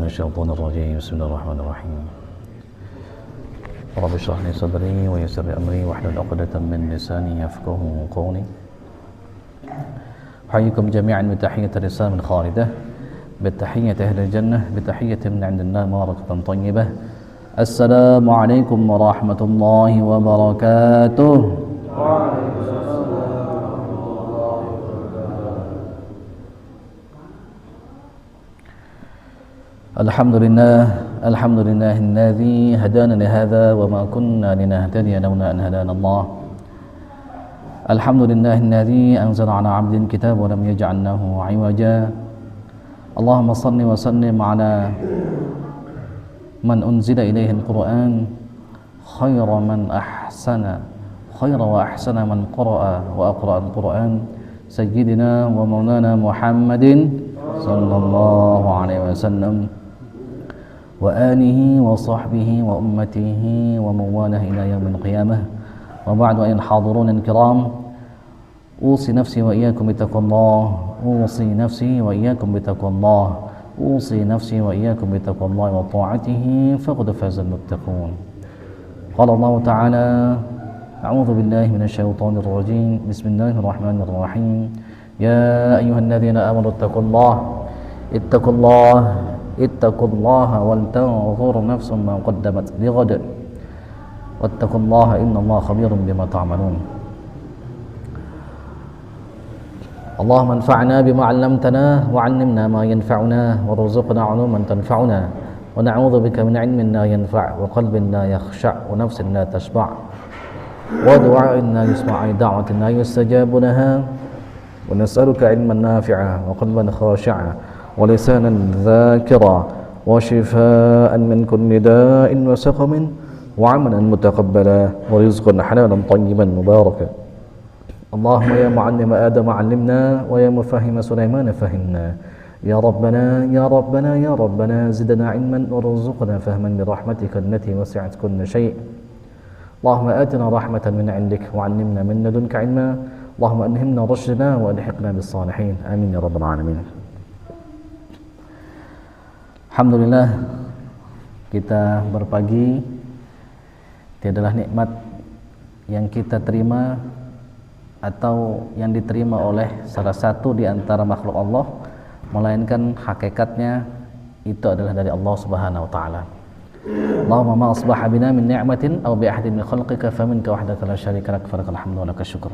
الشيطان الرجيم بسم الله الرحمن الرحيم رب اشرح لي صدري ويسر لي أمري واحلل عقدة من لساني يفقهوا قولي أحييكم جميعا بتحية الإسلام الخالدة بتحية أهل الجنة بتحية من عند الله مباركة طيبة السلام عليكم ورحمة الله وبركاته. الحمد لله الذي هدانا لهذا وما كنا لنهتدي لولا أن هدانا الله. الحمد لله الذي أنزل على عبد الكتاب ولم يجعل له عوجا. اللهم صل وسلم على من أنزل إليه القرآن خير وأحسن من قرأ وأقرأ القرآن سيدنا ومولانا محمد صلى الله عليه وسلم وآله وصحبه وأمته ومن والاه إلى يوم القيامة. وبعد أيها الحاضرون الكرام أوصي نفسي وإياكم بتقوى الله أوصي نفسي وإياكم بتقوى الله أوصي نفسي وإياكم بتقوى الله وطاعته فقد فاز المتقون. قال الله تعالى أعوذ بالله من الشيطان الرجيم بسم الله الرحمن الرحيم يا أيها الذين آمنوا اتقوا الله ولتنظر نفس ما قدمت لغد واتقوا الله إن الله خبير بما تعملون. اللهم انفعنا بما علمتنا وعلمنا ما ينفعنا وارزقنا علوما تنفعنا ونعوذ بك من علم لا ينفع وقلب لا يخشع ونفس لا تشبع ودعاء لا يسمع دعوة لا يستجاب لها ونسألك علما نافعا وقلبا خاشعا ولسانا ذاكرا وشفاء من كل داء وسقم وعملا متقبلا ورزقا حلالا طيبا مباركا. اللهم يا معلم آدم علمنا ويا مفهم سليمان فهمنا يا ربنا زدنا علما وارزقنا فهما برحمتك التي وسعت كل شيء. اللهم آتنا رحمة من عندك وعلمنا من لدنك علما اللهم ألهمنا رشدنا وألحقنا بالصالحين آمين يا رب العالمين. Alhamdulillah kita berpagi tiadalah nikmat yang kita terima atau yang diterima oleh salah satu di antara makhluk Allah melainkan hakikatnya itu adalah dari Allah Subhanahu wa taala. Allahumma ma asbaha bina min ni'matin aw bi ahadin min khalqika faminka wahdaka la syarika lak falakal hamdu wa lakal syukur.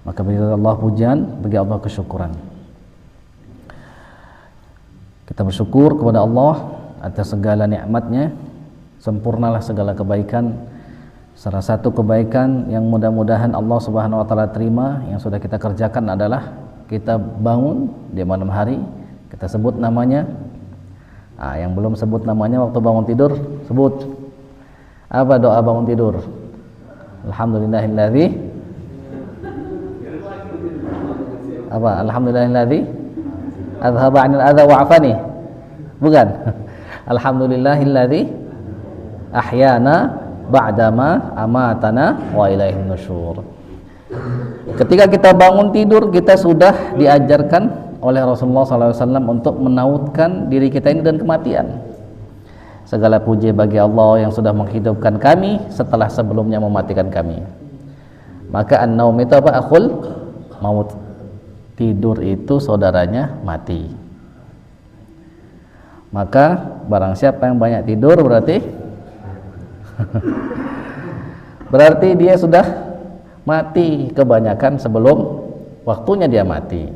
Maka bagi Allah pujian, bagi Allah kesyukuran. Kita bersyukur kepada Allah atas segala nikmatnya, sempurnalah segala kebaikan. Salah satu kebaikan yang mudah-mudahan Allah Subhanahu wa taala terima yang sudah kita kerjakan adalah kita bangun di malam hari, kita sebut namanya. Yang belum sebut namanya waktu bangun tidur, sebut. Apa doa bangun tidur? Alhamdulillahilladzi apa? Alhamdulillahilladzi adhaba 'anil adza wa 'afani. Bukan. Alhamdulillahilladzi ahyana ba'dama amatana wa ilaihin nusyur. Ketika kita bangun tidur, kita sudah diajarkan oleh Rasulullah SAW untuk menautkan diri kita ini dan kematian. Segala puji bagi Allah yang sudah menghidupkan kami setelah sebelumnya mematikan kami. Maka an-naum itu apa? Akhul maut. Tidur itu saudaranya mati. Maka barang siapa yang banyak tidur berarti dia sudah mati kebanyakan sebelum waktunya dia mati.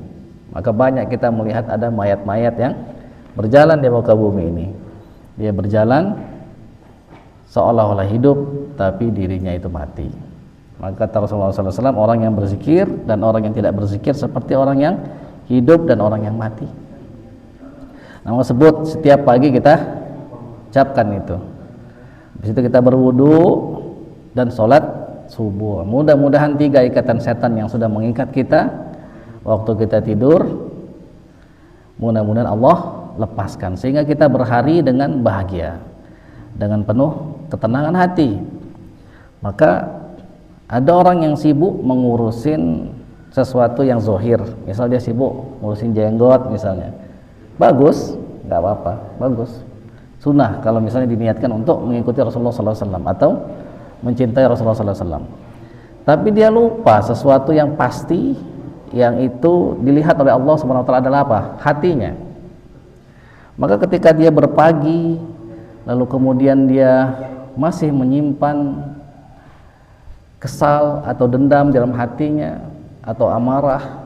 Maka banyak kita melihat ada mayat-mayat yang berjalan di muka bumi ini. Dia berjalan seolah-olah hidup tapi dirinya itu mati. Maka kata Rasulullah SAW, orang yang berzikir dan orang yang tidak berzikir seperti orang yang hidup dan orang yang mati. Nama sebut setiap pagi kita ucapkan itu. Di situ kita berwudu dan sholat subuh. Mudah-mudahan 3 ikatan setan yang sudah mengikat kita waktu kita tidur, mudah-mudahan Allah lepaskan sehingga kita berhari dengan bahagia, dengan penuh ketenangan hati. Maka ada orang yang sibuk mengurusin sesuatu yang zohir, misal dia sibuk ngurusin jenggot misalnya, bagus, nggak apa-apa, bagus. sunnah kalau misalnya diniatkan untuk mengikuti Rasulullah SAW atau mencintai Rasulullah SAW. Tapi dia lupa sesuatu yang pasti, yang itu dilihat oleh Allah SWT adalah apa? Hatinya. Maka ketika dia berpagi, lalu kemudian dia masih menyimpan kesal atau dendam dalam hatinya atau amarah,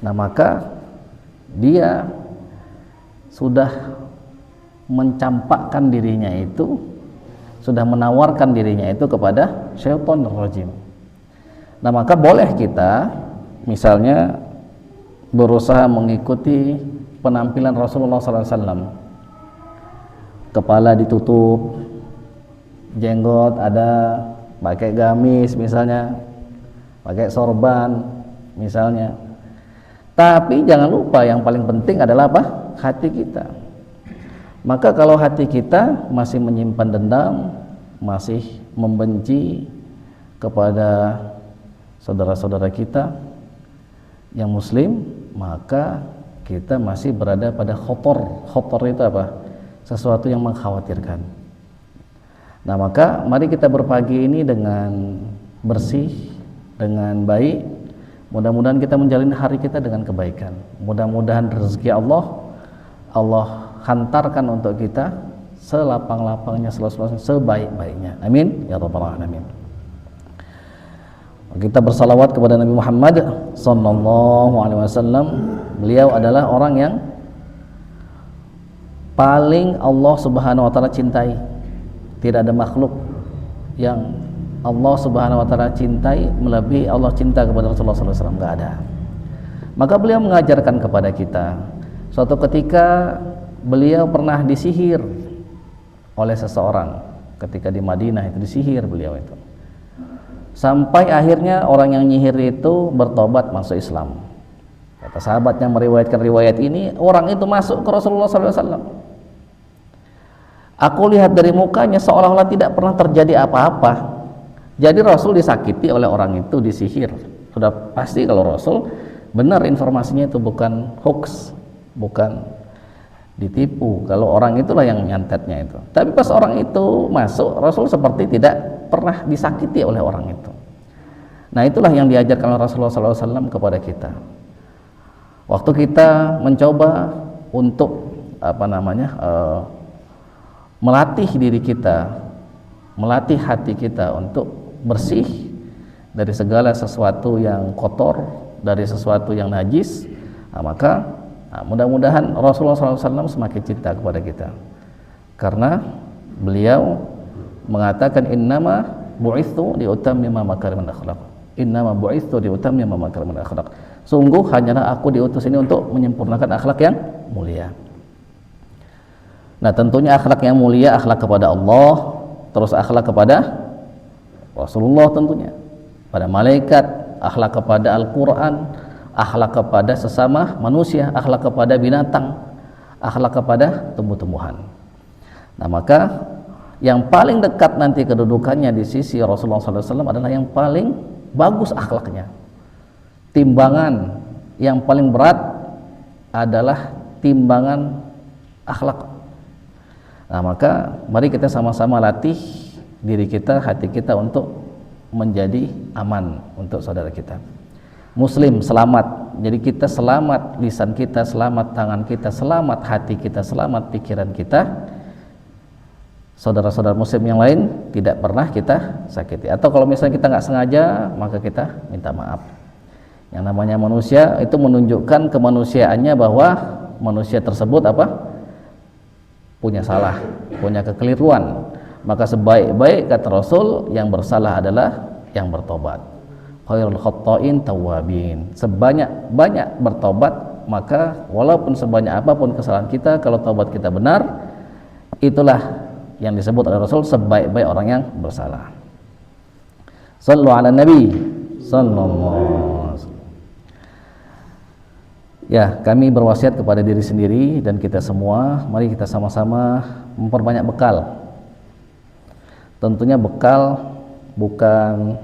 nah maka dia sudah mencampakkan dirinya itu, sudah menawarkan dirinya itu kepada syaitanir rajim. Nah maka boleh kita misalnya berusaha mengikuti penampilan Rasulullah SAW, kepala ditutup, jenggot ada, pakai gamis misalnya, pakai sorban misalnya. Tapi jangan lupa yang paling penting adalah apa? Hati kita. Maka kalau hati kita masih menyimpan dendam, masih membenci kepada saudara-saudara kita yang muslim, maka kita masih berada pada khotor. Khotor itu apa? Sesuatu yang mengkhawatirkan. Nah maka mari kita berpagi ini dengan bersih, dengan baik. Mudah-mudahan kita menjalani hari kita dengan kebaikan. Mudah-mudahan rezeki Allah hantarkan untuk kita selapang-lapangnya, seluas-luasnya, sebaik-baiknya. Amin ya rabbal alamin. Kita bersalawat kepada Nabi Muhammad sallallahu alaihi wasallam. Beliau adalah orang yang paling Allah Subhanahu wa taala cintai. Tidak ada makhluk yang Allah Subhanahu wa taala cintai melebihi Allah cinta kepada Rasulullah sallallahu alaihi wasallam, enggak ada. Maka beliau mengajarkan kepada kita. Suatu ketika beliau pernah disihir oleh seseorang ketika di Madinah, itu disihir beliau itu. Sampai akhirnya orang yang nyihir itu bertobat masuk Islam. Kata sahabat yang meriwayatkan riwayat ini, orang itu masuk ke Rasulullah SAW. Aku lihat dari mukanya seolah-olah tidak pernah terjadi apa-apa. Jadi Rasul disakiti oleh orang itu, disihir. Sudah pasti kalau Rasul benar informasinya itu bukan hoax, bukan ditipu. Kalau orang itulah yang nyantetnya itu. Tapi pas orang itu masuk, Rasul seperti tidak pernah disakiti oleh orang itu. Nah itulah yang diajarkan oleh Rasulullah SAW kepada kita. Waktu kita mencoba untuk melatih diri kita, melatih hati kita untuk bersih dari segala sesuatu yang kotor, dari sesuatu yang najis, maka mudah-mudahan Rasulullah SAW semakin cinta kepada kita, karena beliau mengatakan innama bu'itsu liutammima makarimal akhlaq. Innama bu'itsu liutammima makarimal akhlaq. Sungguh hanyalah aku diutus ini untuk menyempurnakan akhlak yang mulia. Nah, tentunya akhlak yang mulia, akhlak kepada Allah, terus akhlak kepada Rasulullah tentunya, pada malaikat, akhlak kepada Al-Qur'an, akhlak kepada sesama manusia, akhlak kepada binatang, akhlak kepada tumbuh-tumbuhan. Nah, maka yang paling dekat nanti kedudukannya di sisi Rasulullah SAW adalah yang paling bagus akhlaknya. Timbangan yang paling berat adalah timbangan akhlak. Nah, maka mari kita sama-sama latih diri kita, hati kita untuk menjadi aman untuk saudara kita. Muslim selamat. Jadi kita selamat, lisan kita selamat, tangan kita selamat, hati kita selamat, pikiran kita. Saudara-saudara muslim yang lain tidak pernah kita sakiti. Atau kalau misalnya kita nggak sengaja, maka kita minta maaf. Yang namanya manusia itu menunjukkan kemanusiaannya bahwa manusia tersebut punya salah, punya kekeliruan. Maka sebaik-baik kata Rasul, yang bersalah adalah yang bertobat. Khairul khatta'in tawwabin. Sebanyak-banyak bertobat, maka walaupun sebanyak apapun kesalahan kita, kalau tobat kita benar, itulah yang disebut oleh Rasul sebaik-baik orang yang bersalah. Sallu ala Nabi sallallahu alaihi wasallam. Ya, kami berwasiat kepada diri sendiri dan kita semua, mari kita sama-sama memperbanyak bekal. Tentunya bekal bukan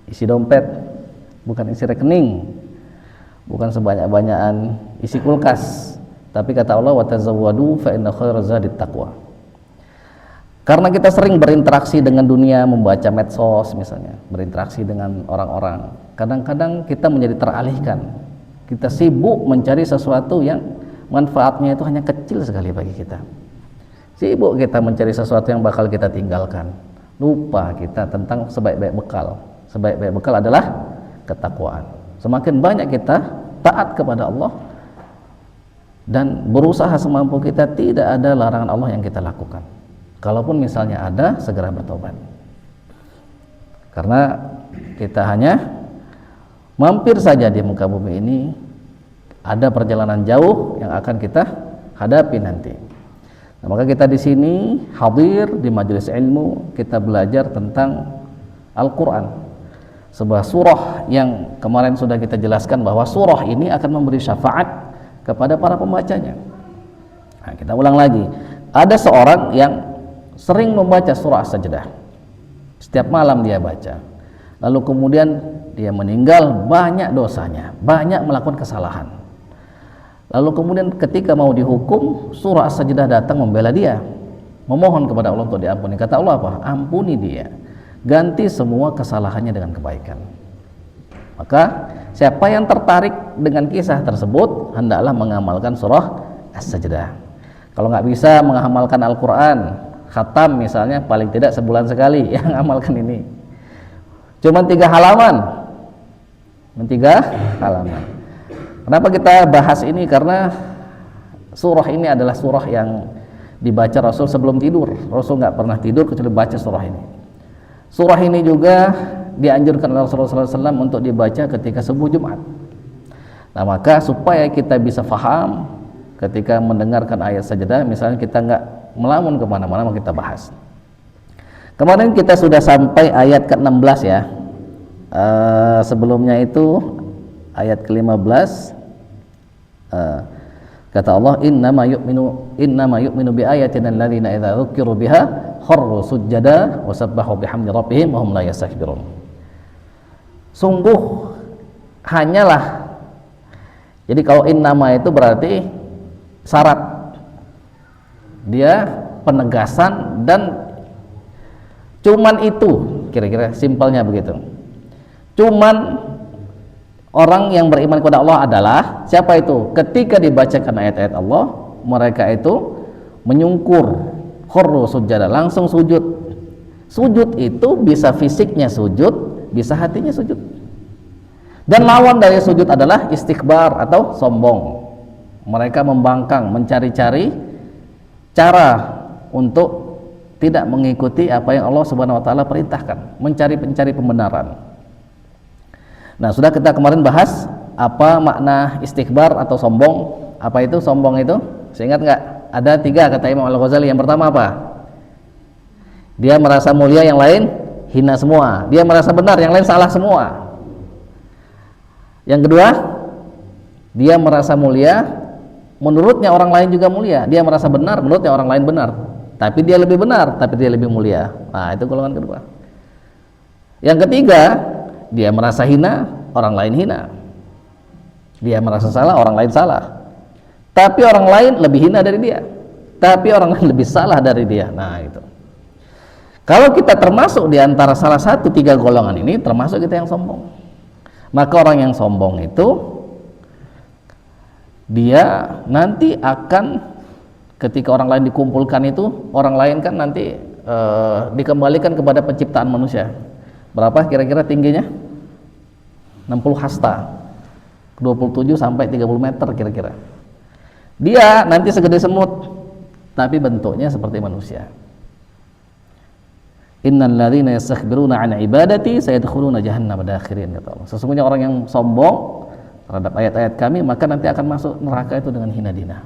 isi dompet, bukan isi rekening, bukan sebanyak-banyakan isi kulkas, tapi kata Allah, wa tazawwadu fa inna khairaz zadit taqwa. Karena kita sering berinteraksi dengan dunia, membaca medsos misalnya, berinteraksi dengan orang-orang, kadang-kadang kita menjadi teralihkan. Kita sibuk mencari sesuatu yang manfaatnya itu hanya kecil sekali bagi kita. Sibuk kita mencari sesuatu yang bakal kita tinggalkan. Lupa kita tentang sebaik-baik bekal. Sebaik-baik bekal adalah ketakwaan. Semakin banyak kita taat kepada Allah dan berusaha semampu kita, tidak ada larangan Allah yang kita lakukan. Kalaupun misalnya ada, segera bertobat. Karena kita hanya mampir saja di muka bumi ini, ada perjalanan jauh yang akan kita hadapi nanti. Nah, maka kita di sini hadir di majelis ilmu, kita belajar tentang Al-Quran, sebuah surah yang kemarin sudah kita jelaskan bahwa surah ini akan memberi syafaat kepada para pembacanya. Nah, kita ulang lagi, ada seorang yang sering membaca surah As-Sajdah, setiap malam dia baca, lalu kemudian dia meninggal, banyak dosanya, banyak melakukan kesalahan. Lalu kemudian ketika mau dihukum, surah As-Sajdah datang membela dia, memohon kepada Allah untuk diampuni. Kata Allah apa? Ampuni dia, ganti semua kesalahannya dengan kebaikan. Maka siapa yang tertarik dengan kisah tersebut, hendaklah mengamalkan surah As-Sajdah. Kalau nggak bisa mengamalkan Al-Quran, khatam misalnya, paling tidak sebulan sekali yang amalkan ini. Cuma 3 halaman. 3 halaman. Kenapa kita bahas ini? Karena surah ini adalah surah yang dibaca Rasul sebelum tidur. Rasul nggak pernah tidur kecuali baca surah ini. Surah ini juga dianjurkan oleh Rasulullah SAW untuk dibaca ketika subuh Jumat. Nah, maka supaya kita bisa faham ketika mendengarkan ayat Sajdah, misalnya kita nggak melamun kemana-mana, mau kita bahas. Kemarin kita sudah sampai ayat ke-16 ya. Sebelumnya itu ayat ke-15, kata Allah, innama yu'minu bi ayatina alladzina idza dzukiru biha kharru sujada wa sabbahu bihamdi rabbihim wa hum la yastakbirun. Sungguh hanyalah, jadi kalau innama itu berarti syarat, dia penegasan, dan cuman itu, kira-kira simpelnya begitu. Cuman orang yang beriman kepada Allah adalah siapa itu? Ketika dibacakan ayat-ayat Allah, mereka itu menyungkur, khurru sujada, langsung sujud. Sujud itu bisa fisiknya sujud, bisa hatinya sujud. Dan lawan dari sujud adalah istikbar atau sombong. Mereka membangkang, mencari-cari cara untuk tidak mengikuti apa yang Allah Subhanahu wa taala perintahkan, mencari pembenaran. Nah, sudah kita kemarin bahas apa makna istikbar atau sombong. Apa itu sombong itu? Saya ingat nggak? Ada 3 kata Imam Al-Ghazali. Yang pertama apa? Dia merasa mulia, yang lain hina semua. Dia merasa benar, yang lain salah semua. Yang kedua, dia merasa mulia, menurutnya orang lain juga mulia. Dia merasa benar, menurutnya orang lain benar. Tapi dia lebih benar, tapi dia lebih mulia. Nah, itu golongan kedua. Yang ketiga, dia merasa hina, orang lain hina. Dia merasa salah, orang lain salah. Tapi orang lain lebih hina dari dia. Tapi orang lain lebih salah dari dia. Nah, itu. Kalau kita termasuk di antara salah satu 3 golongan ini, termasuk kita yang sombong. Maka orang yang sombong itu, dia nanti akan, ketika orang lain dikumpulkan itu, orang lain kan nanti dikembalikan kepada penciptaan manusia. Berapa kira-kira tingginya? 60 hasta, 27 sampai 30 meter kira-kira. Dia nanti segede semut, tapi bentuknya seperti manusia. Innal ladzina yastakbiruna an ibadati sayadkhuluna jahannama dakhirin, kata Allah. Sesungguhnya orang yang sombong terhadap ayat-ayat kami, maka nanti akan masuk neraka itu dengan hina dina.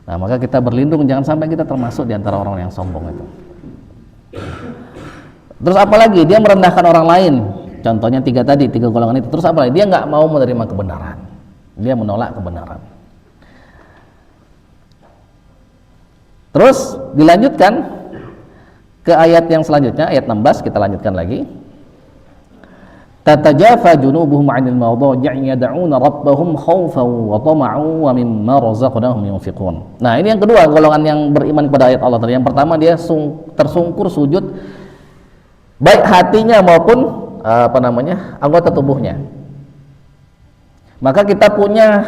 Nah, maka kita berlindung jangan sampai kita termasuk di antara orang yang sombong itu. Terus apalagi? Dia merendahkan orang lain. Contohnya 3 tadi, 3 golongan itu. Terus apalagi? Dia nggak mau menerima kebenaran. Dia menolak kebenaran. Terus dilanjutkan ke ayat yang selanjutnya, ayat 16, kita lanjutkan lagi. tatajafa junubuhum 'anil madaji'i yad'una rabbahum khaufan wa tama'an wa mimma razaqnahum yunfiqun. Nah, ini yang kedua golongan yang beriman kepada ayat Allah tadi. Yang pertama dia tersungkur sujud baik hatinya maupun anggota tubuhnya. Maka kita punya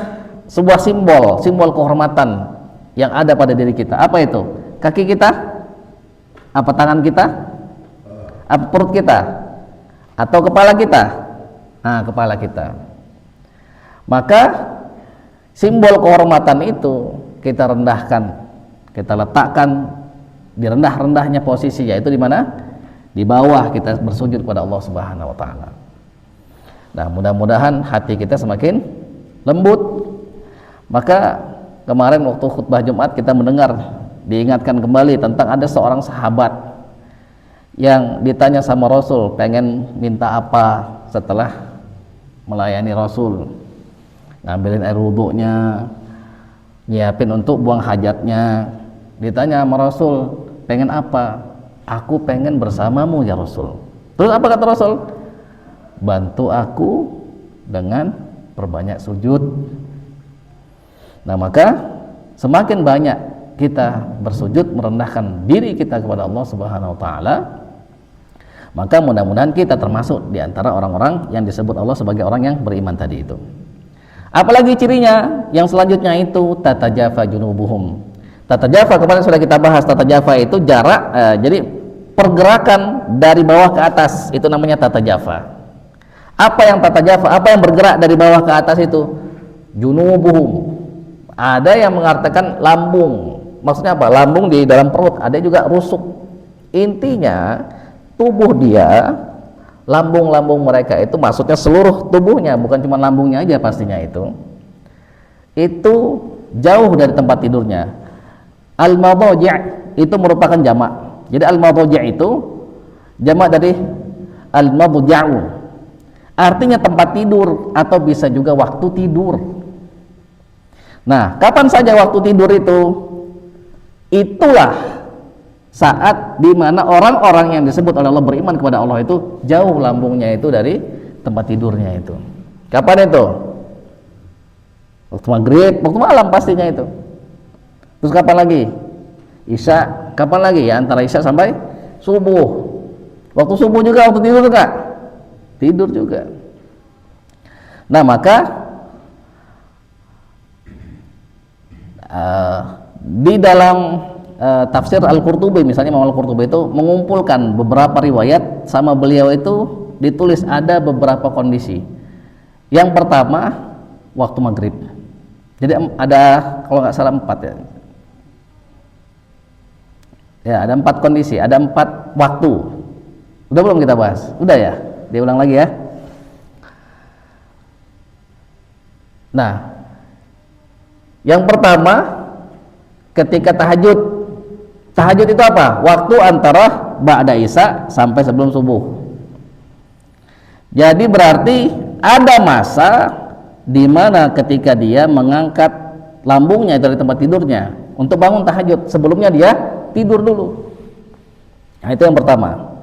sebuah simbol kehormatan yang ada pada diri kita. Apa itu? Kaki kita? Apa tangan kita? Apa perut kita? Atau kepala kita? Nah, kepala kita. Maka simbol kehormatan itu kita rendahkan, kita letakkan di rendah-rendahnya posisi, yaitu di mana? Di bawah kita bersujud kepada Allah Subhanahu wa taala. Nah, mudah-mudahan hati kita semakin lembut. Maka kemarin waktu khutbah Jumat kita mendengar, diingatkan kembali tentang ada seorang sahabat yang ditanya sama Rasul pengen minta apa setelah melayani Rasul, ngambilin air wudhunya, nyiapin untuk buang hajatnya. Ditanya sama Rasul, pengen apa? Aku pengen bersamamu ya Rasul. Terus apa kata Rasul? Bantu aku dengan perbanyak sujud. Nah, maka semakin banyak kita bersujud merendahkan diri kita kepada Allah Subhanahu wa taala, maka mudah-mudahan kita termasuk di antara orang-orang yang disebut Allah sebagai orang yang beriman tadi itu. Apalagi cirinya yang selanjutnya itu tatajafa junubuhum. Tatajafa kemarin sudah kita bahas. Tatajafa itu jarak, jadi pergerakan dari bawah ke atas, itu namanya tatajafa. Apa yang tatajafa? Apa yang bergerak dari bawah ke atas itu? Junubuhum. Ada yang mengatakan lambung. Maksudnya apa? Lambung di dalam perut. Ada juga rusuk. Intinya tubuh dia, lambung-lambung mereka itu maksudnya seluruh tubuhnya, bukan cuma lambungnya aja pastinya itu jauh dari tempat tidurnya. Al-madaji' itu merupakan jamak. Jadi al-madaji' itu jamak dari al-madja'u, artinya tempat tidur atau bisa juga waktu tidur. Nah, kapan saja waktu tidur itu? Itulah saat di mana orang-orang yang disebut oleh Allah beriman kepada Allah itu jauh lambungnya itu dari tempat tidurnya itu. Kapan itu? Waktu maghrib, waktu malam pastinya itu. Terus kapan lagi? Isya. Kapan lagi? Ya antara Isya sampai subuh. Waktu subuh juga, waktu tidur juga? Tidur juga. Nah, maka di dalam tafsir Al-Qurtubi misalnya, Imam Al-Qurtubi itu mengumpulkan beberapa riwayat sama beliau itu ditulis ada beberapa kondisi. Yang pertama waktu maghrib. Jadi ada kalau nggak salah 4 ya. Ya, ada 4 kondisi, ada 4 waktu. Udah belum kita bahas? Udah ya? Diulang lagi ya. Nah, yang pertama ketika tahajud. Tahajud itu apa? Waktu antara ba'da Isya sampai sebelum subuh. Jadi berarti ada masa di mana ketika dia mengangkat lambungnya dari tempat tidurnya untuk bangun tahajud. Sebelumnya dia tidur dulu. Nah, itu yang pertama.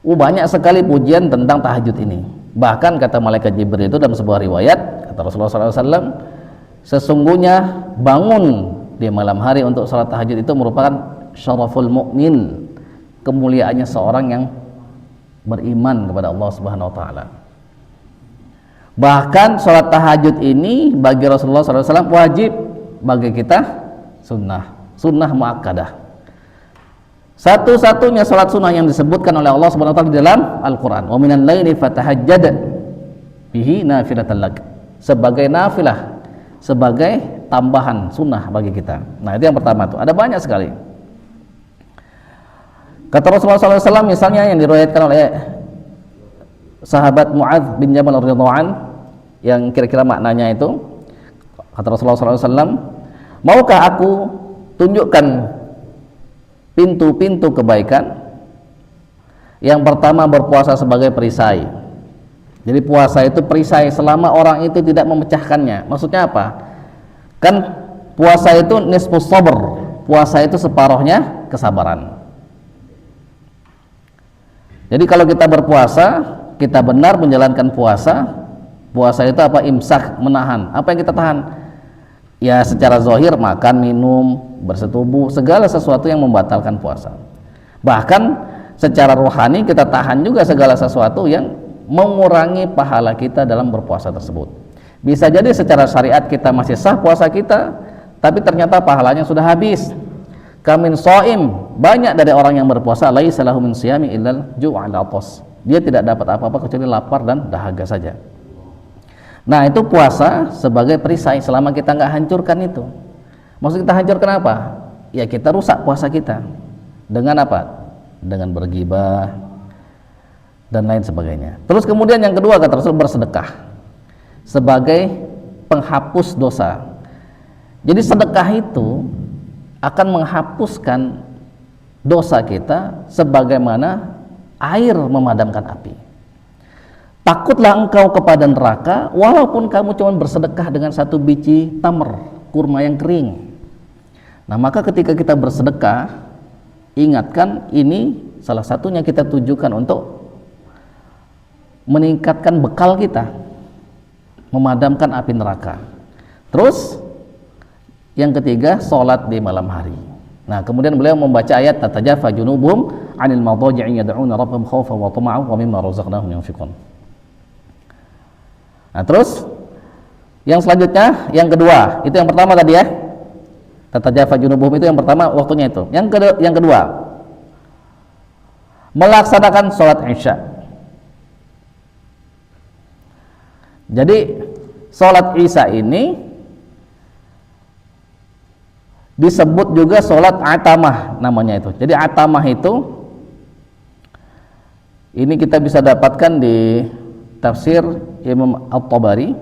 Banyak sekali pujian tentang tahajud ini. Bahkan kata malaikat Jibril itu dalam sebuah riwayat, kata Rasulullah SAW, sesungguhnya bangun di malam hari untuk salat tahajud itu merupakan syaraful mukmin, kemuliaannya seorang yang beriman kepada Allah Subhanahu wa taala. Bahkan salat tahajud ini bagi Rasulullah SAW wajib, bagi kita sunnah muakkadah. Satu-satunya salat sunnah yang disebutkan oleh Allah Subhanahu wa taala di dalam Al-Qur'an, wa minal laili fatahajjad bihi nafilatan lak, sebagai nafilah, sebagai tambahan sunnah bagi kita. Nah, itu yang pertama tuh. Ada banyak sekali. Kata Rasulullah SAW misalnya yang diriwayatkan oleh sahabat Mu'adz bin Jabal radhiyallahu an, yang kira-kira maknanya itu, kata Rasulullah SAW, maukah aku tunjukkan pintu-pintu kebaikan? Yang pertama, berpuasa sebagai perisai. Jadi puasa itu perisai selama orang itu tidak memecahkannya. Maksudnya apa? Kan puasa itu nisfus sabr, puasa itu separuhnya kesabaran. Jadi kalau kita berpuasa kita benar menjalankan puasa, puasa itu apa? Imsak, menahan. Apa yang kita tahan? Ya secara zahir, makan, minum, bersetubuh, segala sesuatu yang membatalkan puasa. Bahkan secara rohani kita tahan juga segala sesuatu yang mengurangi pahala kita dalam berpuasa tersebut. Bisa jadi secara syariat kita masih sah puasa kita, tapi ternyata pahalanya sudah habis. Kamin shaim, banyak dari orang yang berpuasa laisa lahu min siyami illal ju'al atas. Dia tidak dapat apa-apa kecuali lapar dan dahaga saja. Nah, itu puasa sebagai perisai selama kita nggak hancurkan itu. Maksud kita hancurkan apa? Ya kita rusak puasa kita. Dengan apa? Dengan bergibah dan lain sebagainya. Terus kemudian yang kedua kata Rasul, bersedekah sebagai penghapus dosa. Jadi sedekah itu akan menghapuskan dosa kita sebagaimana air memadamkan api. Takutlah engkau kepada neraka walaupun kamu cuma bersedekah dengan 1 biji tamr, kurma yang kering. Nah, maka ketika kita bersedekah, ingatkan ini salah satunya kita tujukan untuk meningkatkan bekal kita, memadamkan api neraka. Terus yang ketiga, sholat di malam hari. Nah, kemudian beliau membaca ayat tatajafa junubuhum 'anil madaji'i yad'una rabbahum khaufan wa tama'an wa mimma razaqnahum yunfiqun. Nah, terus yang selanjutnya, yang kedua, itu yang pertama tadi ya. Tatajafa junubuhum itu yang pertama waktunya itu. Yang kedua, melaksanakan sholat Isya. Jadi sholat Isya ini disebut juga sholat atamah namanya itu. Jadi atamah itu ini kita bisa dapatkan di tafsir Imam At-Tabari.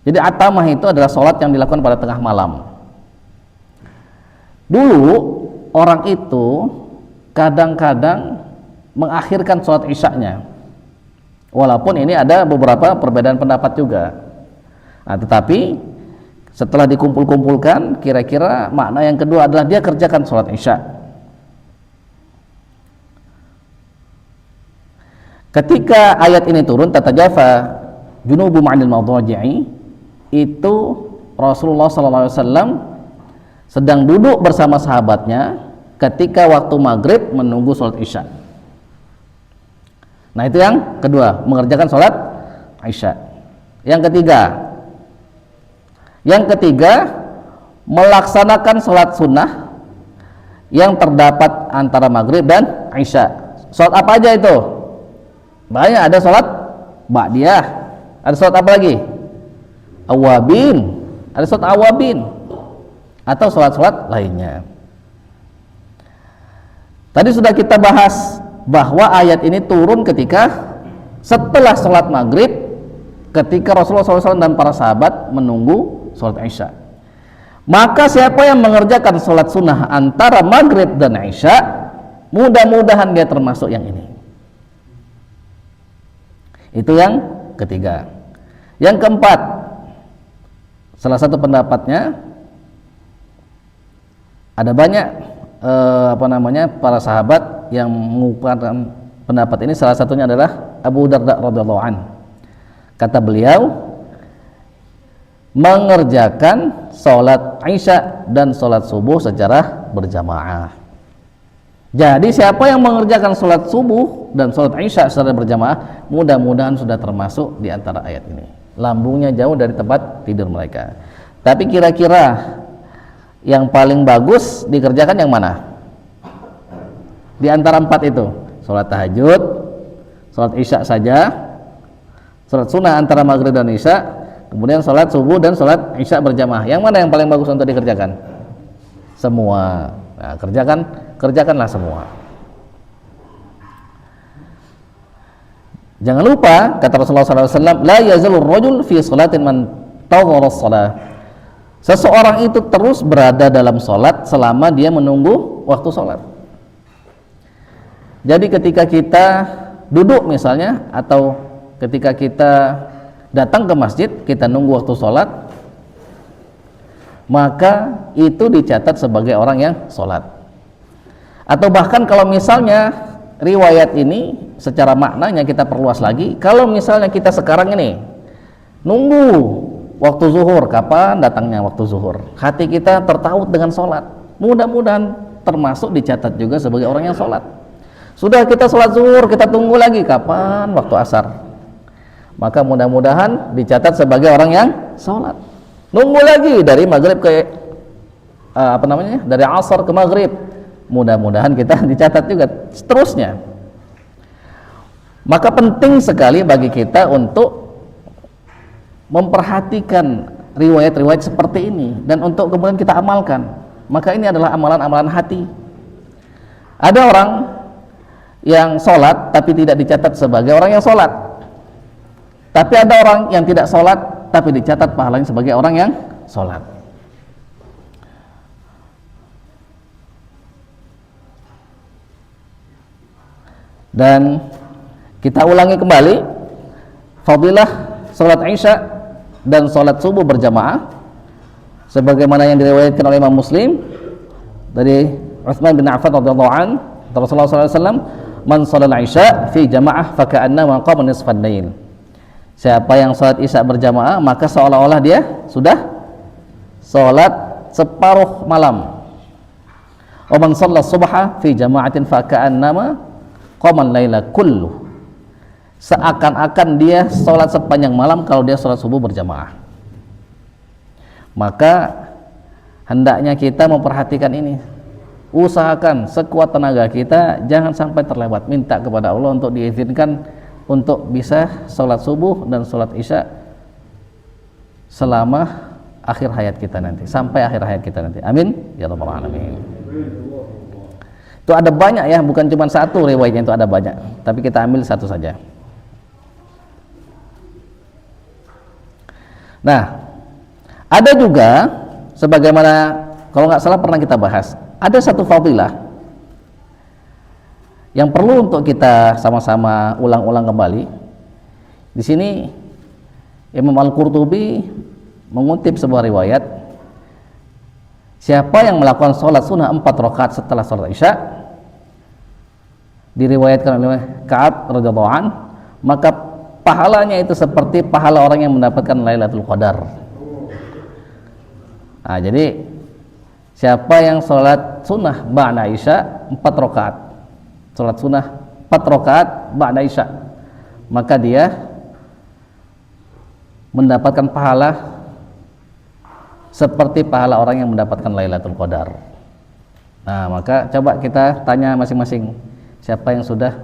Jadi atamah itu adalah sholat yang dilakukan pada tengah malam. Dulu orang itu kadang-kadang mengakhirkan sholat Isya-nya, walaupun ini ada beberapa perbedaan pendapat juga. Nah, tetapi setelah dikumpul-kumpulkan, kira-kira makna yang kedua adalah dia kerjakan sholat Isya. Ketika ayat ini turun, tatajafa junubuhum 'anil madaji'i, itu Rasulullah SAW sedang duduk bersama sahabatnya ketika waktu maghrib menunggu sholat Isya. Nah, itu yang kedua, mengerjakan sholat Isya. Yang ketiga, melaksanakan sholat sunnah yang terdapat antara maghrib dan Isya. Sholat apa aja itu? Banyak, ada sholat ba'diyah, ada sholat apa lagi? Awabin, ada sholat awabin, atau sholat-sholat lainnya. Tadi sudah kita bahas bahwa ayat ini turun ketika setelah sholat maghrib, ketika Rasulullah SAW dan para sahabat menunggu sholat Isya. Maka siapa yang mengerjakan sholat sunnah antara maghrib dan Isya, mudah-mudahan dia termasuk yang ini. Itu yang ketiga. Yang keempat, salah satu pendapatnya, ada banyak para sahabat yang mengukuhkan pendapat ini. Salah satunya adalah Abu Darda radhiyallahu anhu. Kata beliau, mengerjakan sholat Isya dan sholat subuh secara berjamaah. Jadi siapa yang mengerjakan sholat subuh dan sholat Isya secara berjamaah, mudah-mudahan sudah termasuk di antara ayat ini. Lambungnya jauh dari tempat tidur mereka. Tapi kira-kira yang paling bagus dikerjakan yang mana? Di antara 4 itu, sholat tahajud, sholat Isya saja, sholat sunnah antara maghrib dan Isya, kemudian sholat subuh dan sholat Isya berjamaah. Yang mana yang paling bagus untuk dikerjakan? Semua. Nah, kerjakanlah semua. Jangan lupa kata Rasulullah SAW, la yazalur rajul fi salatin man tawara shalah. Seseorang itu terus berada dalam sholat selama dia menunggu waktu sholat. Jadi ketika kita duduk misalnya, atau ketika kita datang ke masjid, kita nunggu waktu sholat, maka itu dicatat sebagai orang yang sholat. Atau bahkan kalau misalnya riwayat ini secara maknanya kita perluas lagi. Kalau misalnya kita sekarang ini nunggu waktu zuhur, kapan datangnya waktu zuhur, hati kita tertaut dengan sholat, mudah-mudahan termasuk dicatat juga sebagai orang yang sholat. Sudah kita sholat zuhur, kita tunggu lagi kapan waktu asar, maka mudah-mudahan dicatat sebagai orang yang sholat. Nunggu lagi dari maghrib ke dari asar ke maghrib, mudah-mudahan kita dicatat juga seterusnya. Maka penting sekali bagi kita untuk memperhatikan riwayat-riwayat seperti ini dan untuk kemudian kita amalkan. Maka ini adalah amalan-amalan hati. Ada orang yang sholat tapi tidak dicatat sebagai orang yang sholat, tapi ada orang yang tidak sholat tapi dicatat pahalanya sebagai orang yang sholat. Dan kita ulangi kembali fadilah sholat Isya dan sholat subuh berjamaah sebagaimana yang diriwayatkan oleh Imam Muslim dari Utsman bin Affan radhiyallahu anhu, Rasulullah SAW, man sholal Isya fi jamaah faka'annama qama nisfan lail. Siapa yang sholat Isya berjamaah maka seolah-olah dia sudah sholat separuh malam. Wa man shalla subha fi jama'atin faka'annama qama laila kullu. Seakan-akan dia sholat sepanjang malam kalau dia sholat subuh berjamaah. Maka hendaknya kita memperhatikan ini. Usahakan sekuat tenaga kita jangan sampai terlewat. Minta kepada Allah untuk diizinkan untuk bisa sholat subuh dan sholat Isya selama akhir hayat kita nanti, sampai akhir hayat kita nanti. Amin ya rabbal alamin. Itu ada banyak ya, bukan cuma satu riwayatnya, itu ada banyak, tapi kita ambil satu saja. Nah, ada juga sebagaimana kalau nggak salah pernah kita bahas, ada satu fadilah yang perlu untuk kita sama-sama ulang-ulang kembali. Di sini Imam Al-Qurtubi mengutip sebuah riwayat, siapa yang melakukan sholat sunnah 4 rakaat setelah sholat Isya, diriwayatkan oleh Ka'ab radhiyallahu an, maka pahalanya itu seperti pahala orang yang mendapatkan Lailatul Qadar. Nah, jadi siapa yang sholat sunnah ba'da Isya 4 rakaat, sholat sunnah 4 rakaat ba'da Isya, maka dia mendapatkan pahala seperti pahala orang yang mendapatkan Lailatul Qadar. Nah, maka coba kita tanya masing-masing, siapa yang sudah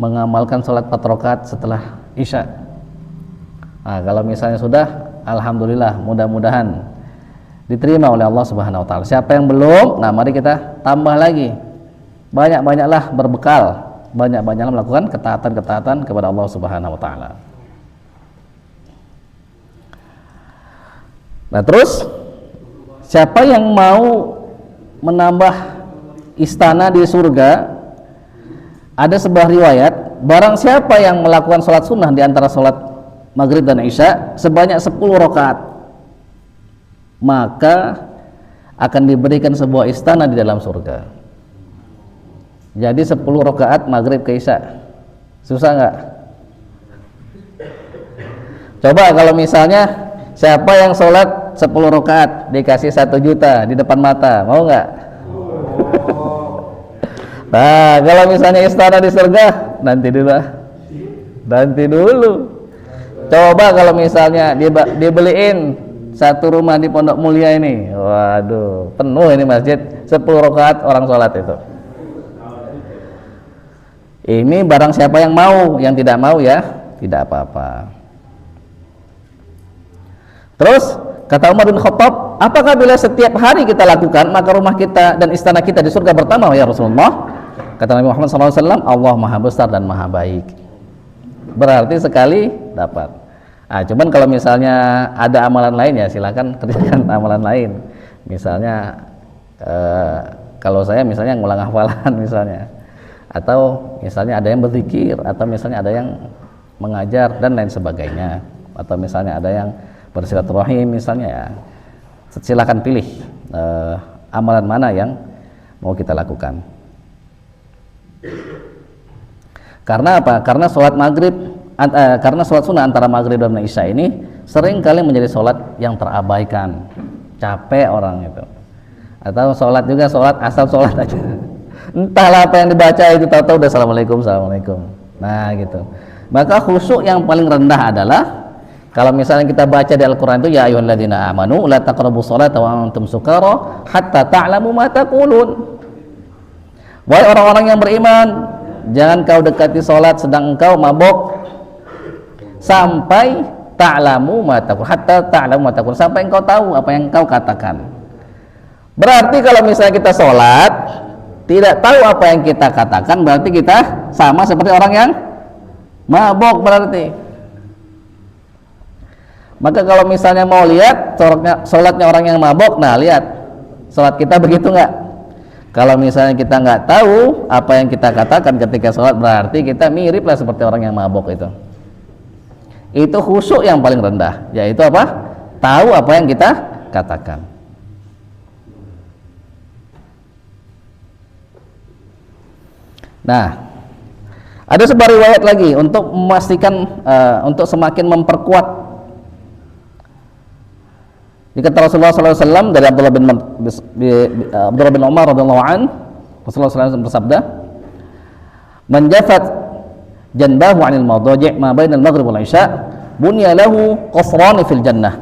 mengamalkan sholat 4 rakaat setelah Isya? Nah, kalau misalnya sudah, alhamdulillah, mudah-mudahan diterima oleh Allah Subhanahu wa taala. Siapa yang belum, nah mari kita tambah lagi. Banyak-banyaklah berbekal, banyak-banyaklah melakukan ketaatan-ketaatan kepada Allah Subhanahu wa taala. Nah, terus siapa yang mau menambah istana di surga, ada sebuah riwayat, barang siapa yang melakukan sholat sunnah di antara sholat maghrib dan Isya sebanyak 10 rakaat, maka akan diberikan sebuah istana di dalam surga. Jadi 10 rakaat maghrib ke Isya, susah nggak? Coba kalau misalnya siapa yang sholat 10 rakaat dikasih 1 juta di depan mata, mau nggak? Nah, kalau misalnya istana di surga, nanti dulu. Coba kalau misalnya dibeliin 1 rumah di Pondok Mulia ini, waduh, penuh ini masjid, 10 rakaat orang sholat itu. Ini barang siapa yang mau, yang tidak mau ya tidak apa-apa. Terus kata Umar bin Khattab, apakah bila setiap hari kita lakukan maka rumah kita dan istana kita di surga bertambah ya Rasulullah? Kata Nabi Muhammad SAW, Allah maha besar dan maha baik. Berarti sekali dapat. Nah, cuman kalau misalnya ada amalan lain ya silakan kerjakan amalan lain. Misalnya kalau saya misalnya ngulang hafalan misalnya, atau misalnya ada yang berzikir, atau misalnya ada yang mengajar dan lain sebagainya, atau misalnya ada yang bersilaturahim misalnya, ya silakan pilih amalan mana yang mau kita lakukan. Karena apa? Karena sholat maghrib, karena sholat sunnah antara maghrib dan isya ini sering kali menjadi sholat yang terabaikan, capek orang itu. Atau sholat juga sholat asal sholat aja. Entahlah apa yang dibaca itu, tahu-tahu udah assalamualaikum, assalamualaikum. Nah gitu. Maka khusyuk yang paling rendah adalah kalau misalnya kita baca di Al-Quran itu ya ayyuhalladzina amanu la taqrabus sholata wa antum sukara hatta ta'lamu ma taqulun. Wahai orang-orang yang beriman, jangan kau dekati sholat sedang engkau mabuk sampai ta'lamu ma taqul, hatta ta'lamu ma taqul, sampai engkau tahu apa yang engkau katakan. Berarti kalau misalnya kita sholat tidak tahu apa yang kita katakan, berarti kita sama seperti orang yang mabuk berarti. Maka kalau misalnya mau lihat sholatnya orang yang mabuk, nah lihat sholat kita begitu nggak? Kalau misalnya kita nggak tahu apa yang kita katakan ketika sholat, berarti kita mirip lah seperti orang yang mabuk itu. Itu khusyuk yang paling rendah, yaitu apa? Tahu apa yang kita katakan. Nah, ada sebuah riwayat lagi untuk memastikan, untuk semakin memperkuat. Dikata Rasulullah SAW dari Abdullah bin Umar radhiyallahu an, Rasulullah SAW bersabda, "Man jafat janbahu 'anil madaji' ma bainal maghrib wal isya, bunya lahu qasran fil jannah,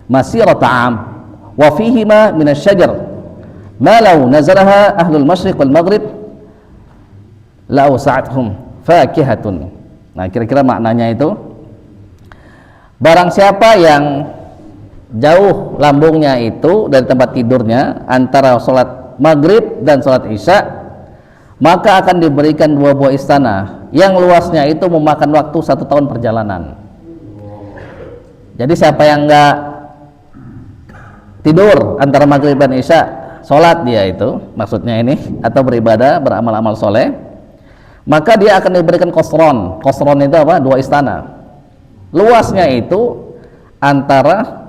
masirata 'am, wa fihima min asy-syajar ma law nazalaha ahlul masyriq wal maghrib la awsa'athum fakihatun." Nah, kira-kira maknanya itu, barang siapa yang jauh lambungnya itu dari tempat tidurnya antara sholat maghrib dan sholat isya, maka akan diberikan dua buah istana yang luasnya itu memakan waktu 1 tahun perjalanan. Jadi siapa yang enggak tidur antara maghrib dan isya, sholat dia itu maksudnya ini, atau beribadah, beramal-amal soleh, maka dia akan diberikan qasron. Qasron itu apa? 2 istana. Luasnya itu antara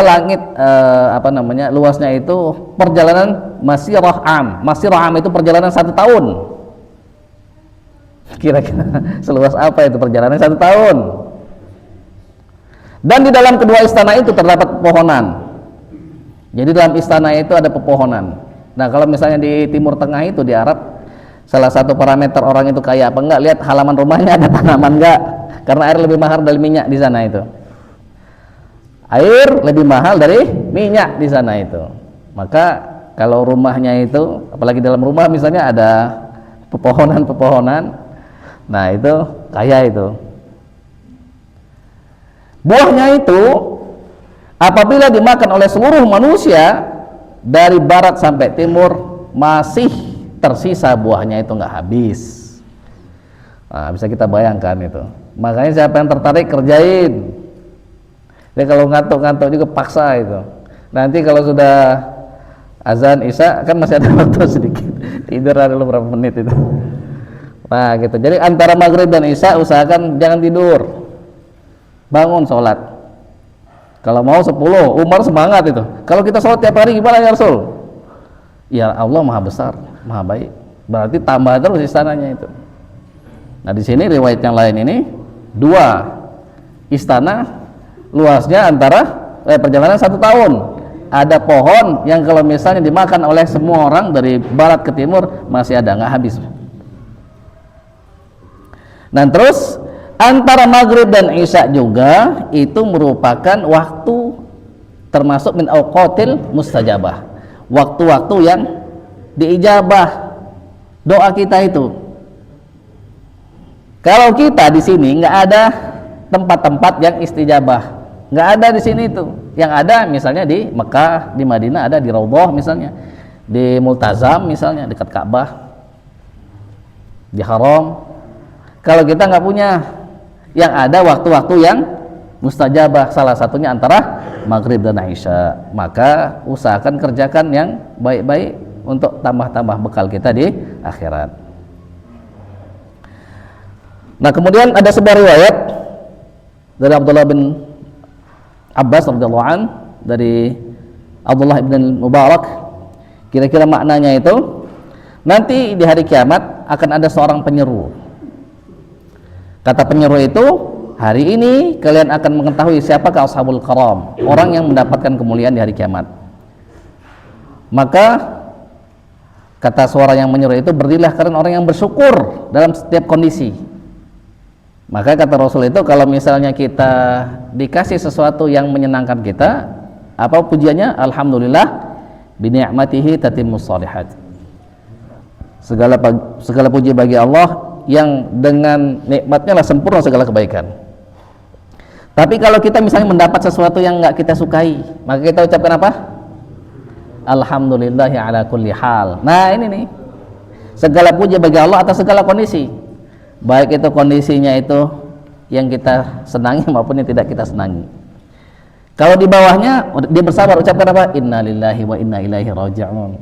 langit, luasnya itu perjalanan masirah am. Masirah am itu perjalanan 1 tahun. Kira-kira seluas apa itu perjalanan 1 tahun? Dan di dalam kedua istana itu terdapat pepohonan. Jadi dalam istana itu ada pepohonan. Nah, kalau misalnya di Timur Tengah itu, di Arab, salah satu parameter orang itu kaya apa enggak, lihat halaman rumahnya ada tanaman enggak, karena air lebih mahal dari minyak di sana itu. Air lebih mahal dari minyak di sana itu. Maka kalau rumahnya itu, apalagi dalam rumah misalnya ada pepohonan-pepohonan, nah itu kaya itu. Buahnya itu apabila dimakan oleh seluruh manusia dari barat sampai timur, masih tersisa buahnya itu nggak habis. Nah, bisa kita bayangkan itu. Makanya siapa yang tertarik kerjain. Ya, kalau ngantuk-ngantuk juga paksa itu. Nanti kalau sudah azan isya kan masih ada waktu sedikit, tidur dulu berapa menit itu. Nah gitu. Jadi antara maghrib dan isya usahakan jangan tidur, bangun sholat. Kalau mau 10, Umar semangat itu. Kalau kita sholat tiap hari gimana ya Rasul? Ya Allah maha besar, maha baik. Berarti tambah terus istananya itu. Nah di sini riwayat yang lain ini 2 istana luasnya antara perjalanan 1 tahun. Ada pohon yang kalau misalnya dimakan oleh semua orang dari barat ke timur masih ada, nggak habis. Nah terus antara maghrib dan isya juga itu merupakan waktu termasuk min awqatil mustajabah, waktu-waktu yang diijabah doa kita itu. Kalau kita di sini nggak ada tempat-tempat yang istijabah, nggak ada di sini itu. Yang ada misalnya di Mekah, di Madinah ada di Raudhah misalnya, di Multazam misalnya dekat Ka'bah, di Haram. Kalau kita nggak punya, yang ada waktu-waktu yang mustajabah, salah satunya antara maghrib dan isya, maka usahakan kerjakan yang baik-baik untuk tambah-tambah bekal kita di akhirat. Nah kemudian ada sebuah riwayat dari Abdullah bin Abbas radhiyallahu an, dari Abdullah bin Mubarak, kira-kira maknanya itu, Nanti di hari kiamat akan ada seorang penyeru. Kata penyeru itu, hari ini kalian akan mengetahui siapakah ashabul karam, orang yang mendapatkan kemuliaan di hari kiamat. Maka kata suara yang menyeru itu, berdirilah kalian orang yang bersyukur dalam setiap kondisi. Maka kata Rasul itu, kalau misalnya kita dikasih sesuatu yang menyenangkan kita, apa pujiannya? Alhamdulillah bi ni'matihi tatimmus shalihat. Segala puji bagi Allah yang dengan nikmatnya lah sempurna segala kebaikan. Tapi kalau kita misalnya mendapat sesuatu yang enggak kita sukai, maka kita ucapkan apa? Alhamdulillahi ala kulli hal. Nah ini nih, segala puji bagi Allah atas segala kondisi, baik itu kondisinya itu yang kita senangi maupun yang tidak kita senangi. Kalau di bawahnya dia bersabar, ucapkan apa? Innalillahi wa inna ilaihi raji'un.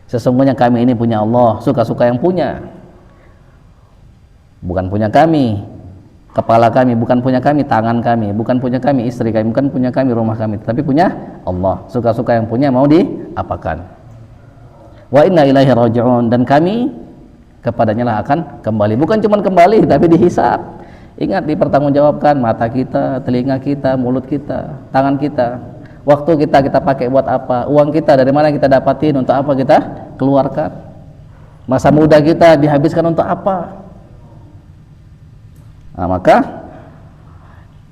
Sesungguhnya kami ini punya Allah, suka-suka yang punya, bukan punya kami kepala kami, bukan punya kami tangan kami, bukan punya kami istri kami, bukan punya kami rumah kami, tapi punya Allah, suka-suka yang punya mau diapakan. Wa inna ilaihi raji'un, dan kami kepadanya lah akan kembali. Bukan cuma kembali tapi dihisab. Ingat, dipertanggungjawabkan mata kita, telinga kita, mulut kita, tangan kita, waktu kita pakai buat apa, uang kita dari mana kita dapatin, untuk apa kita keluarkan, masa muda kita dihabiskan untuk apa. Nah, maka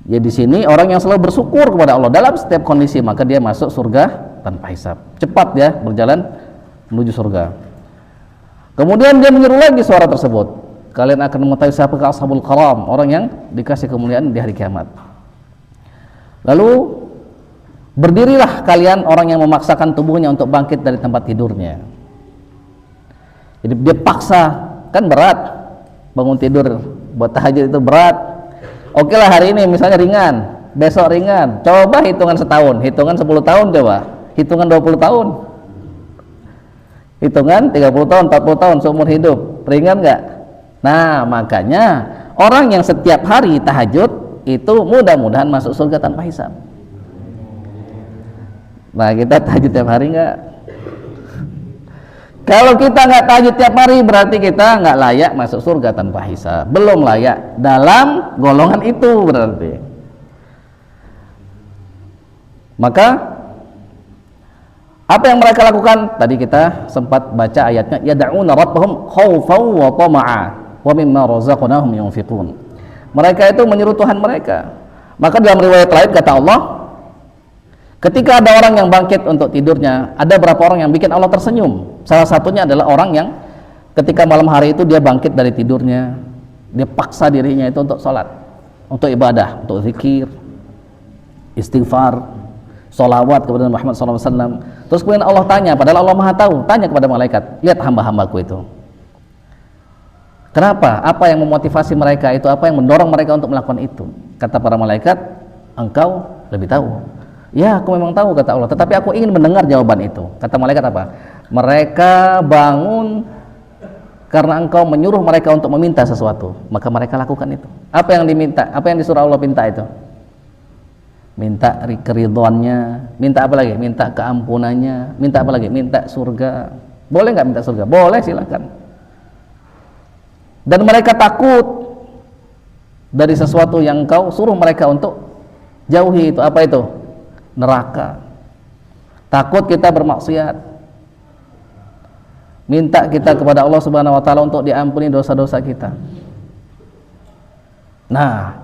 ya di sini orang yang selalu bersyukur kepada Allah dalam setiap kondisi, maka dia masuk surga tanpa hisab. Cepat ya berjalan menuju surga. Kemudian dia menyeru lagi suara tersebut, kalian akan mengetahui siapakah ashabul karam, orang yang dikasih kemuliaan di hari kiamat. Lalu berdirilah kalian orang yang memaksakan tubuhnya untuk bangkit dari tempat tidurnya. Jadi dia paksa, kan berat bangun tidur buat tahajud itu berat. Oke lah, hari ini misalnya ringan, besok ringan, coba hitungan setahun, hitungan 10 tahun, coba hitungan 20 tahun, hitungan 30 tahun, 40 tahun, seumur hidup, ringan nggak? Nah makanya orang yang setiap hari tahajud itu mudah-mudahan masuk surga tanpa hisab. Nah kita tahajud tiap hari nggak? Kalau kita nggak tahajud tiap hari, berarti kita nggak layak masuk surga tanpa hisab. Belum layak dalam golongan itu berarti. Maka apa yang mereka lakukan? Tadi kita sempat baca ayatnya, yad'una rabbahum khaufan wa tama'a wa mimma razaqnahum yunfiqun. Mereka itu menyeru Tuhan mereka. Maka dalam riwayat lain kata Allah, ketika ada orang yang bangkit untuk tidurnya, ada berapa orang yang bikin Allah tersenyum. Salah satunya adalah orang yang ketika malam hari itu dia bangkit dari tidurnya, dia paksa dirinya itu untuk sholat, untuk ibadah, untuk zikir, istighfar, sholawat kepada Muhammad SAW. Terus kemudian Allah tanya, padahal Allah Maha Tahu, tanya kepada malaikat, lihat hamba-hambaku itu, kenapa? Apa yang memotivasi mereka itu? Apa yang mendorong mereka untuk melakukan itu? Kata para malaikat, engkau lebih tahu. Ya, aku memang tahu, kata Allah, tetapi aku ingin mendengar jawaban itu. Kata malaikat apa? Mereka bangun karena engkau menyuruh mereka untuk meminta sesuatu, maka mereka lakukan itu. Apa yang diminta? Apa yang disuruh Allah minta itu? Minta keridhoannya, minta apa lagi? Minta keampunannya, minta apa lagi? Minta surga. Boleh nggak minta surga? Boleh, silakan. Dan mereka takut dari sesuatu yang engkau suruh mereka untuk jauhi itu. Apa itu? Neraka. Takut kita bermaksiat, minta kita kepada Allah Subhanahu wa taala untuk diampuni dosa-dosa kita. Nah,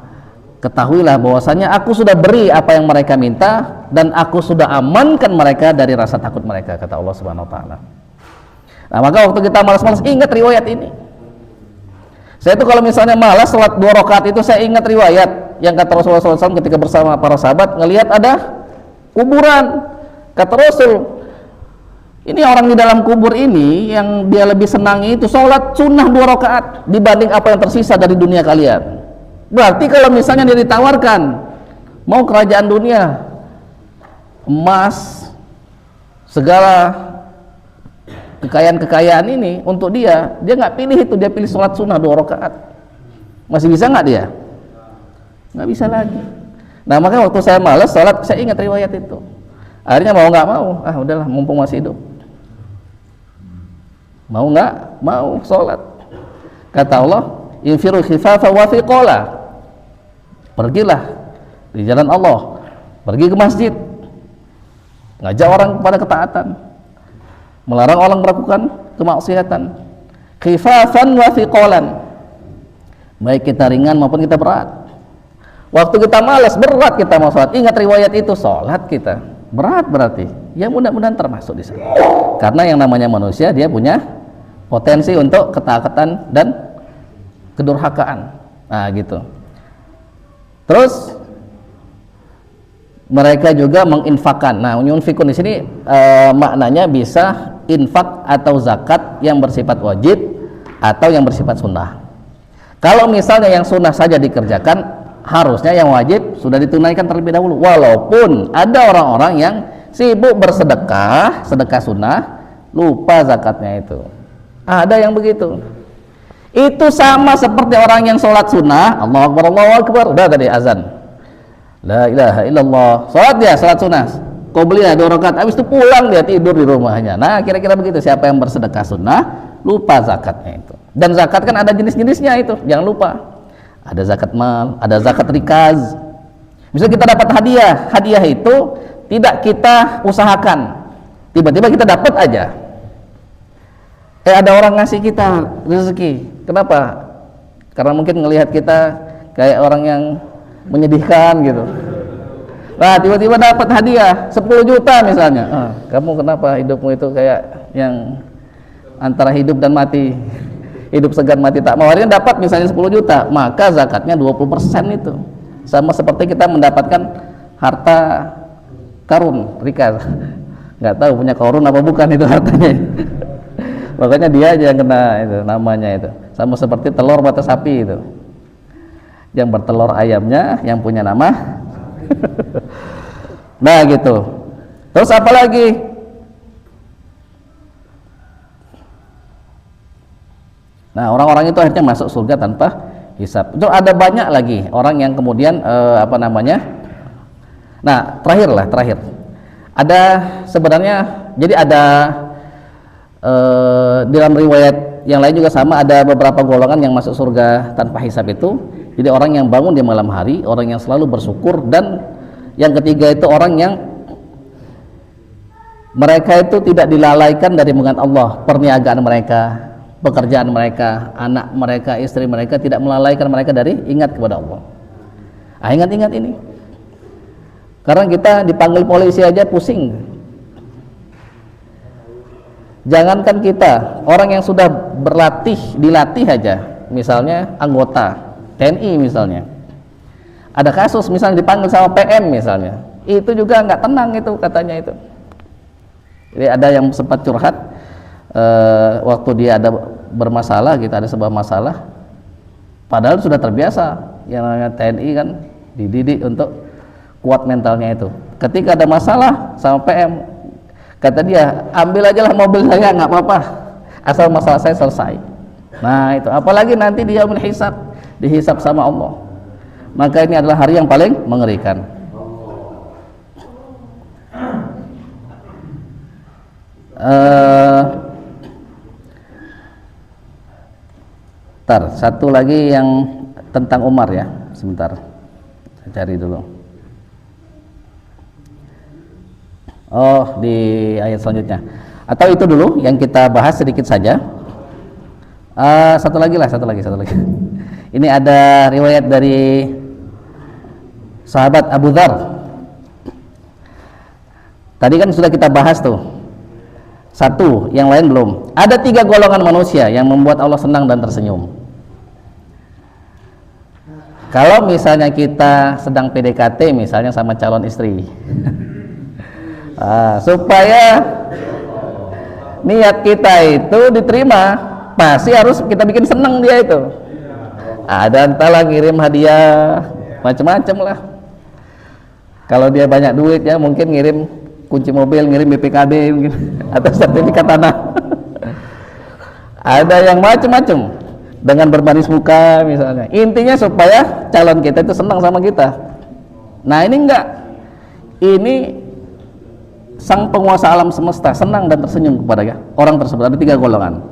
ketahuilah bahwasanya aku sudah beri apa yang mereka minta dan aku sudah amankan mereka dari rasa takut mereka, kata Allah Subhanahu wa taala. Nah, maka waktu kita malas-malas, ingat riwayat ini. Saya itu kalau misalnya malas salat 2 rakaat itu, saya ingat riwayat yang kata Rasulullah SAW ketika bersama para sahabat ngelihat ada kuburan. Kata Rasul, ini orang di dalam kubur ini yang dia lebih senangi itu sholat sunnah 2 rakaat dibanding apa yang tersisa dari dunia kalian. Berarti kalau misalnya dia ditawarkan mau kerajaan dunia, emas, segala kekayaan-kekayaan ini untuk dia nggak pilih itu, dia pilih sholat sunnah 2 rakaat. Masih bisa nggak dia? Nggak bisa lagi. Nah maka waktu saya malas sholat, saya ingat riwayat itu. Akhirnya mau nggak mau, udahlah mumpung masih hidup, Mau nggak? Mau sholat. Kata Allah, infiru khifafa wa thiqala. Pergilah di jalan Allah, pergi ke masjid, ngajak orang kepada ketaatan, melarang orang melakukan kemaksiatan. Khifafan wa thiqalan, baik kita ringan maupun kita berat. Waktu kita malas, berat kita mau sholat, ingat riwayat itu, sholat kita berat berarti ya, mudah-mudahan termasuk di sana. Karena yang namanya manusia, dia punya potensi untuk ketaatan dan kedurhakaan. Nah gitu. Terus mereka juga menginfakkan. Nah, yunfikun di sini maknanya bisa infak atau zakat yang bersifat wajib atau yang bersifat sunnah. Kalau misalnya yang sunnah saja dikerjakan, harusnya yang wajib sudah ditunaikan terlebih dahulu. Walaupun ada orang-orang yang sibuk bersedekah, sedekah sunnah, lupa zakatnya itu. Ada yang begitu. Itu sama seperti orang yang sholat sunnah, Allahu Akbar, Allahu Akbar, udah tadi azan, la ilaha illallah, sholat dia, sholat sunnah, kau belilah 2 rakaat, habis itu pulang dia tidur di rumahnya. Nah kira-kira begitu. Siapa yang bersedekah sunnah, lupa zakatnya itu. Dan zakat kan ada jenis-jenisnya itu, jangan lupa. Ada zakat mal, ada zakat rikaz. Misalnya kita dapat hadiah, hadiah itu tidak kita usahakan, tiba-tiba kita dapat aja. Ada orang ngasih kita rezeki, kenapa? Karena mungkin ngelihat kita kayak orang yang menyedihkan gitu. Nah tiba-tiba dapat hadiah 10 juta misalnya. Kamu kenapa hidupmu itu kayak yang antara hidup dan mati, hidup segan mati tak mau. Akhirnya dapat misalnya 10 juta, maka zakatnya 20% itu. Sama seperti kita mendapatkan harta karun, rikaz. Nggak tahu punya karun apa bukan itu hartanya. Makanya dia aja yang kena itu namanya itu. Sama seperti telur mata sapi itu. Yang bertelur ayamnya yang punya nama. Nah gitu. Terus apa lagi? Nah orang-orang itu akhirnya masuk surga tanpa hisab. Itu ada banyak lagi orang yang kemudian apa namanya? Nah terakhir. Ada sebenarnya, jadi ada dalam riwayat yang lain juga sama, ada beberapa golongan yang masuk surga tanpa hisab itu. Jadi orang yang bangun di malam hari, orang yang selalu bersyukur, dan yang ketiga itu orang yang mereka itu tidak dilalaikan dari mengingat Allah. Perniagaan mereka, pekerjaan mereka, anak mereka, istri mereka tidak melalaikan mereka dari ingat kepada Allah. Ingat-ingat ini. Karena kita dipanggil polisi aja pusing. Jangankan kita, orang yang sudah dilatih aja, misalnya anggota TNI misalnya, ada kasus misalnya dipanggil sama PM misalnya, itu juga nggak tenang itu katanya itu. Jadi ada yang sempat curhat waktu dia ada bermasalah, kita ada sebuah masalah, padahal sudah terbiasa, yang namanya TNI kan dididik untuk kuat mentalnya itu. Ketika ada masalah sama PM, kata dia, ambil aja lah mobil saya, nggak apa-apa, asal masalah saya selesai. Nah itu, apalagi nanti dia menghisab, dihisab sama Allah. Maka ini adalah hari yang paling mengerikan. Satu lagi yang tentang Umar ya, sebentar, saya cari dulu. Oh, di ayat selanjutnya. Atau itu dulu yang kita bahas sedikit saja. Satu lagi. Ini ada riwayat dari sahabat Abu Dzar. Tadi kan sudah kita bahas tuh. Satu, yang lain belum. Ada 3 golongan manusia yang membuat Allah senang dan tersenyum. Kalau misalnya kita sedang PDKT misalnya sama calon istri, supaya niat kita itu diterima, pasti harus kita bikin senang dia itu. Ada entahlah ngirim hadiah macam-macam lah. Kalau dia banyak duit ya mungkin ngirim kunci mobil, ngirim BPKB mungkin, atau sertifikat tanah. Ada yang macam-macam dengan berbaris muka misalnya. Intinya supaya calon kita itu senang sama kita. Nah ini enggak. Ini sang penguasa alam semesta senang dan tersenyum kepada orang tersebut. Ada 3 golongan.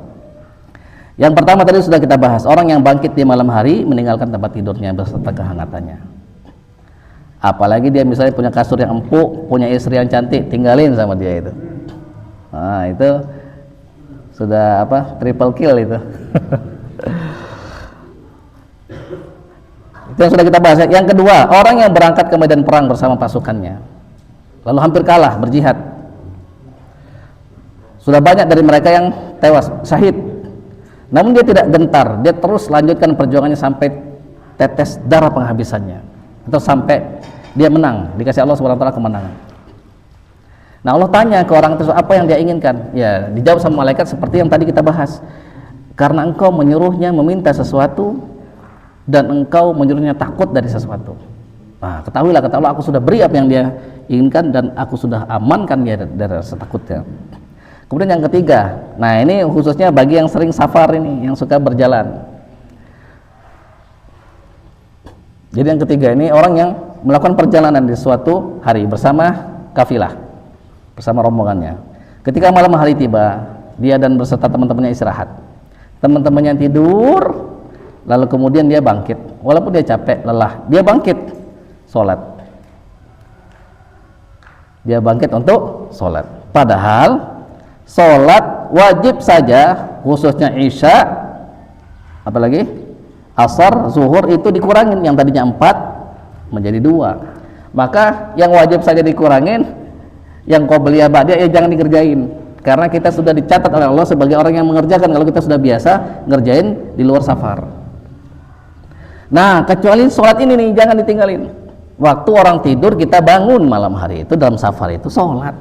Yang pertama tadi sudah kita bahas, orang yang bangkit di malam hari meninggalkan tempat tidurnya beserta kehangatannya. Apalagi dia misalnya punya kasur yang empuk, punya istri yang cantik, tinggalin sama dia itu. Nah, itu sudah apa? Triple kill itu. Itu yang sudah kita bahas. Yang kedua, orang yang berangkat ke medan perang bersama pasukannya, lalu hampir kalah berjihad. Sudah banyak dari mereka yang tewas, syahid. Namun dia tidak gentar, dia terus lanjutkan perjuangannya sampai tetes darah penghabisannya, atau sampai dia menang, dikasih Allah Subhanahu wa taala kemenangan. Nah, Allah tanya ke orang tersebut apa yang dia inginkan. Ya, dijawab sama malaikat seperti yang tadi kita bahas. Karena engkau menyuruhnya meminta sesuatu dan engkau menyuruhnya takut dari sesuatu. Nah, ketahuilah kata Allah, aku sudah beri apa yang dia inginkan dan aku sudah amankan dia dari rasa takutnya. Kemudian yang ketiga, nah ini khususnya bagi yang sering safar ini, yang suka berjalan. Jadi yang ketiga ini orang yang melakukan perjalanan di suatu hari bersama kafilah, bersama rombongannya. Ketika malam hari tiba, dia dan beserta teman-temannya istirahat. Teman-temannya tidur, lalu kemudian dia bangkit. Walaupun dia capek, lelah, dia bangkit, sholat. Dia bangkit untuk sholat. Padahal sholat wajib saja, khususnya isya, apalagi asar, zuhur itu dikurangin, yang tadinya 4 menjadi 2. Maka yang wajib saja dikurangin, yang qobliyah ba'diyah jangan dikerjain, karena kita sudah dicatat oleh Allah sebagai orang yang mengerjakan kalau kita sudah biasa ngerjain di luar safar. Nah, kecuali sholat ini nih jangan ditinggalin. Waktu orang tidur kita bangun malam hari itu dalam safar itu sholat.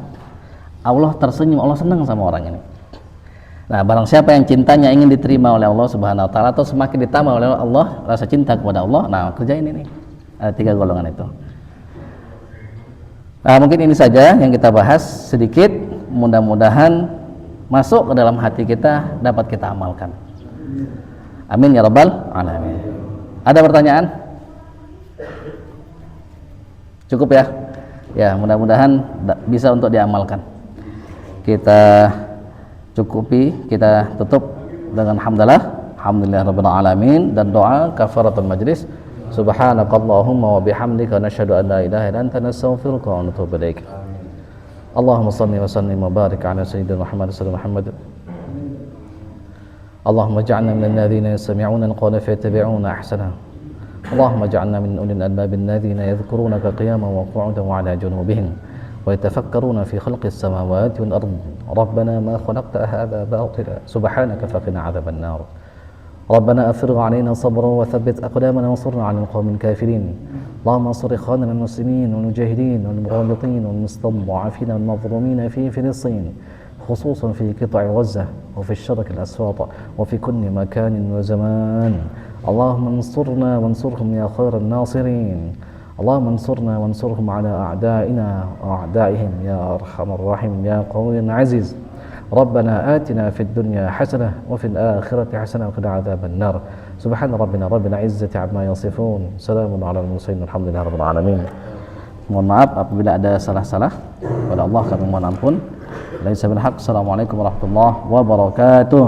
Allah tersenyum, Allah senang sama orang ini. Nah, barang siapa yang cintanya ingin diterima oleh Allah Subhanahu wa taala atau semakin ditambah oleh Allah rasa cinta kepada Allah, nah kerjain ini. Ada 3 golongan itu. Nah, mungkin ini saja yang kita bahas sedikit, mudah-mudahan masuk ke dalam hati kita, dapat kita amalkan. Amin ya rabbal alamin. Ada pertanyaan? Cukup ya? Ya, mudah-mudahan bisa untuk diamalkan. Kita cukupi, kita tutup dengan alhamdulillah rabbil alamin dan doa kafaratul majlis. Subhanakallahumma wa bihamdika nasyhadu an la ilaha illa anta nastaghfiruka wa natubu ilaik. Allahumma shalli wa sallim wa barik ala sayyidina Muhammad sallallahu alaihi wasallam. Allahumma ij'alna minal ladzina yastami'una al-qawla fayattabi'una ahsana. Allahumma ij'alna min ulil albabin ladzina yadhkurunaka qiyaman wa qu'udan wa 'ala junubihim. ويتفكرون في خلق السماوات والأرض ربنا ما خلقت هذا باطلا سبحانك فقنا عذاب النار ربنا أفرغ علينا صبرا وثبت أقدامنا وانصرنا على القوم الكافرين اللهم انصر إخواننا المسلمين والمجاهدين والمرابطين والمستضعفين والمظلومين في فلسطين خصوصا في قطاع غزة وفي الشرق الأسود وفي كل مكان وزمان اللهم انصرنا وانصرهم يا خير الناصرين اللهم انصرنا وانصرهم على أعدائنا وأعدائهم يا أرحم الراحمين يا قوي عزيز ربنا آتنا في الدنيا حسنة وفي الآخرة حسنة وقنا عذاب النار سبحان ربنا رب العزة عما يصفون سلام على المرسلين والحمد لله رب العالمين. Mohon maaf apabila ada salah-salah, kepada Allah kami mohon ampun. Laisa bil haq. Assalamualaikum warahmatullahi wabarakatuh.